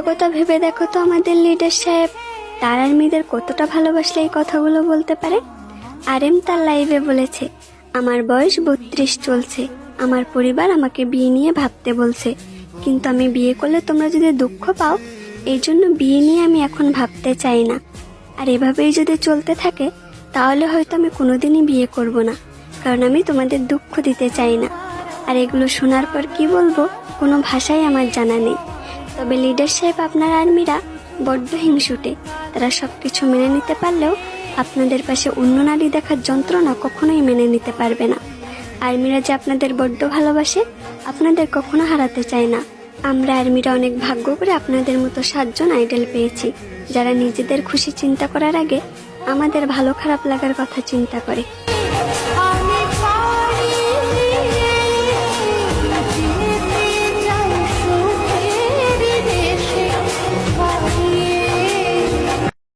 কথা ভেবে দেখো তো আমাদের লিডার সাহেব তার আর্মিদের কতটা ভালোবাসলে এই কথাগুলো বলতে পারে। আরএম তার লাইভে বলেছে, আমার বয়স 32 চলছে, আমার পরিবার আমাকে বিয়ে নিয়ে ভাবতে বলছে, কিন্তু আমি বিয়ে করলে তোমরা যদি দুঃখ পাও, এই জন্য বিয়ে নিয়ে আমি এখন ভাবতে চাই না। আর এভাবেই যদি চলতে থাকে তাহলে হয়তো আমি কোনোদিনই বিয়ে করব না, কারণ আমি তোমাদের দুঃখ দিতে চাই না। আর এগুলো শোনার পর কি বলবো কোনো ভাষাই আমার জানা নেই। তবে লিডার সাহেব আপনার আর্মিরা বড্ড হিংসুটে, তারা সবকিছু মেনে নিতে পারলেও আপনাদের পাশে অন্য নারী দেখার যন্ত্রণা কখনোই মেনে নিতে পারবে না। আর্মিরা যে আপনাদের বড্ড ভালোবাসে, আপনাদের কখনো হারাতে চায় না। আমরা আর্মিরা অনেক ভাগ্য করে আপনাদের মতো 7 জন আইডল পেয়েছি, যারা নিজেদের খুশি চিন্তা করার আগে আমাদের ভালো খারাপ লাগার কথা চিন্তা করে।